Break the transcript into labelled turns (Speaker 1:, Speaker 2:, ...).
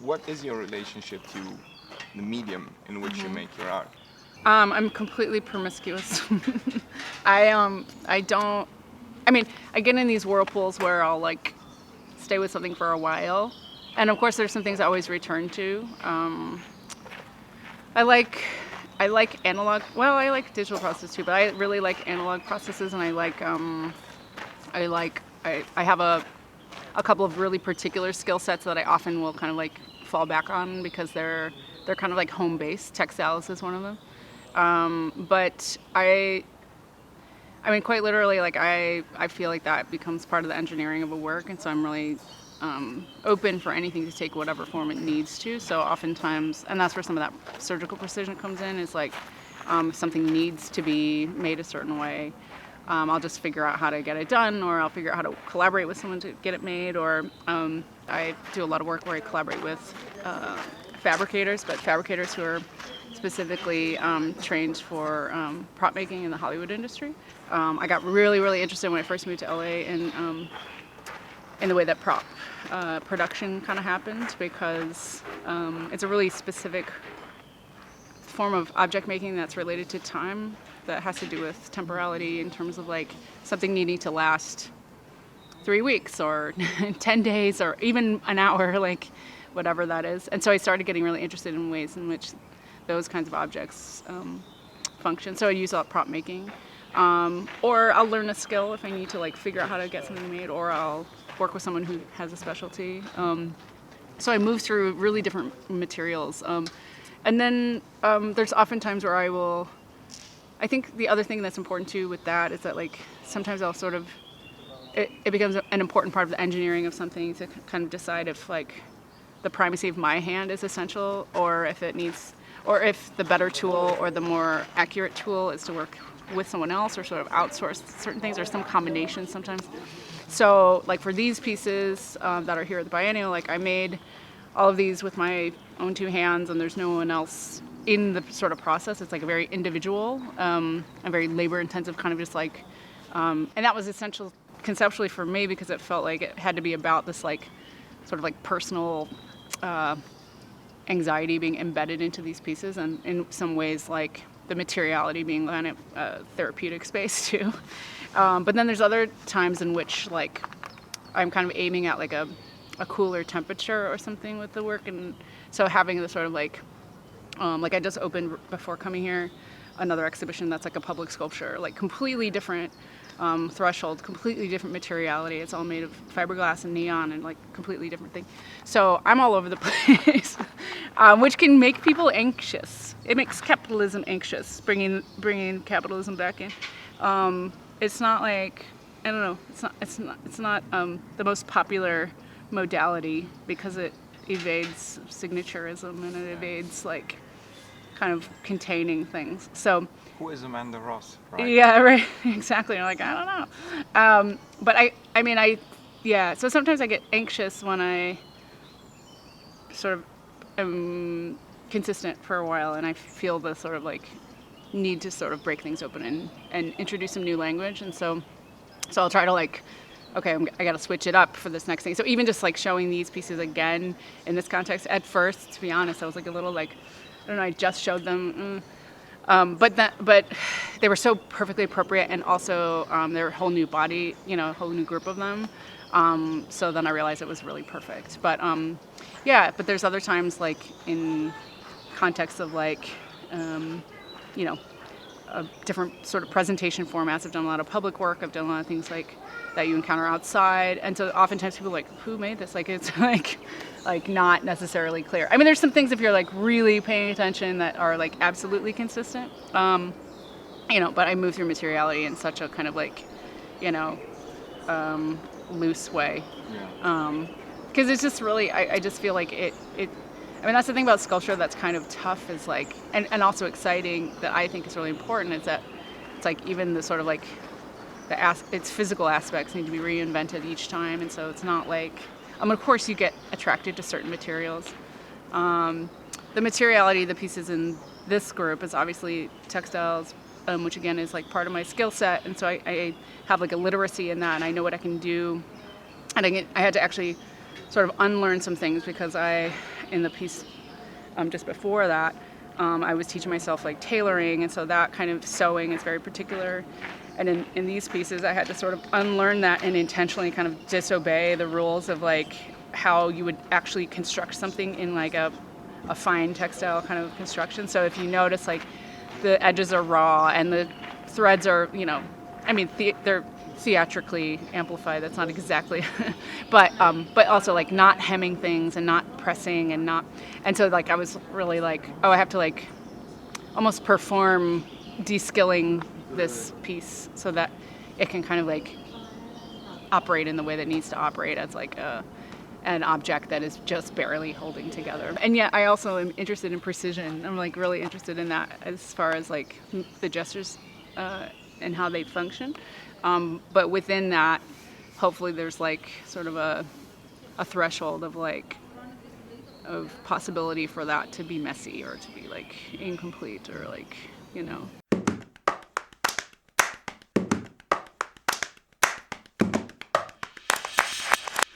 Speaker 1: what is your relationship to the medium in which you make your art?
Speaker 2: I'm completely promiscuous. I don't. I mean, I get in these whirlpools where I'll like stay with something for a while, and of course, there's some things I always return to. I like analog. Well, I like digital processes too, but I really like analog processes, and I have a couple of really particular skill sets that I often will kind of like fall back on because they're kind of like home based. Textiles is one of them. But I mean, quite literally, like I feel like that becomes part of the engineering of a work, and so I'm really open for anything to take whatever form it needs to. So oftentimes, and that's where some of that surgical precision comes in, is like if something needs to be made a certain way, I'll just figure out how to get it done, or I'll figure out how to collaborate with someone to get it made, or I do a lot of work where I collaborate with fabricators, but fabricators who are specifically trained for prop making in the Hollywood industry. I got really interested when I first moved to LA in the way that prop production kind of happened, because it's a really specific form of object making that's related to time, that has to do with temporality in terms of like something needing to last 3 weeks or 10 days or even an hour, like whatever that is. And so I started getting really interested in ways in which those kinds of objects function. So I use a lot of prop making, or I'll learn a skill if I need to like figure out how to get something made, or I'll work with someone who has a specialty. So I move through really different materials, and then there's often times where I think the other thing that's important too with that is that like sometimes I'll sort of it becomes an important part of the engineering of something to kind of decide if like the primacy of my hand is essential, or if it needs, or if the better tool or the more accurate tool is to work with someone else or sort of outsource certain things, or some combination sometimes. So like for these pieces that are here at the Biennial, like I made all of these with my own two hands, and there's no one else in the sort of process. It's like a very individual and very labor intensive kind of just like, and that was essential conceptually for me because it felt like it had to be about this like sort of like personal anxiety being embedded into these pieces, and in some ways like the materiality being kind of therapeutic space too. But then there's other times in which like I'm kind of aiming at like a cooler temperature or something with the work, and so having the sort of like I just opened before coming here another exhibition that's like a public sculpture, like completely different threshold, completely different materiality. It's all made of fiberglass and neon and like completely different thing. So I'm all over the place, which can make people anxious. It makes capitalism anxious, bringing capitalism back in. It's not like, I don't know, it's not the most popular modality because it evades signaturism and it evades like kind of containing things. So
Speaker 1: who is Amanda Ross, right?
Speaker 2: Yeah, right. Exactly. You're like, I don't know. But I mean, so sometimes I get anxious when I sort of am consistent for a while and I feel the sort of like need to sort of break things open and introduce some new language. And so I'll try to like, okay, I got to switch it up for this next thing. So even just like showing these pieces again in this context, at first, to be honest, I was like a little like, I don't know, I just showed them. But they were so perfectly appropriate, and also they're a whole new body, a whole new group of them. So then I realized it was really perfect. But but there's other times like in context of like, different sort of presentation formats. I've done a lot of public work. I've done a lot of things like that you encounter outside. And so oftentimes people are like, who made this? Like it's like not necessarily clear. I mean, there's some things if you're like really paying attention that are like absolutely consistent. But I move through materiality in such a kind of like, loose way. Because it's just really, I just feel like it I mean, that's the thing about sculpture that's kind of tough is like, and also exciting that I think is really important is that it's like even the sort of like its physical aspects need to be reinvented each time. And so it's not like, of course you get attracted to certain materials. The materiality of the pieces in this group is obviously textiles, which again is like part of my skill set. And so I have like a literacy in that, and I know what I can do. And I had to actually sort of unlearn some things, because in the piece just before that, I was teaching myself like tailoring, and so that kind of sewing is very particular. And in these pieces, I had to sort of unlearn that and intentionally kind of disobey the rules of like how you would actually construct something in like a fine textile kind of construction. So if you notice, like the edges are raw and the threads are, I mean, they're theatrically amplified. That's not exactly, but also like not hemming things and not pressing and so like I was really like, oh, I have to like almost perform de-skilling this piece so that it can kind of like operate in the way that it needs to operate as like an object that is just barely holding together. And yet I also am interested in precision. I'm like really interested in that as far as like the gestures and how they function. But within that, hopefully there's like sort of a threshold of like of possibility for that to be messy or to be like incomplete or like,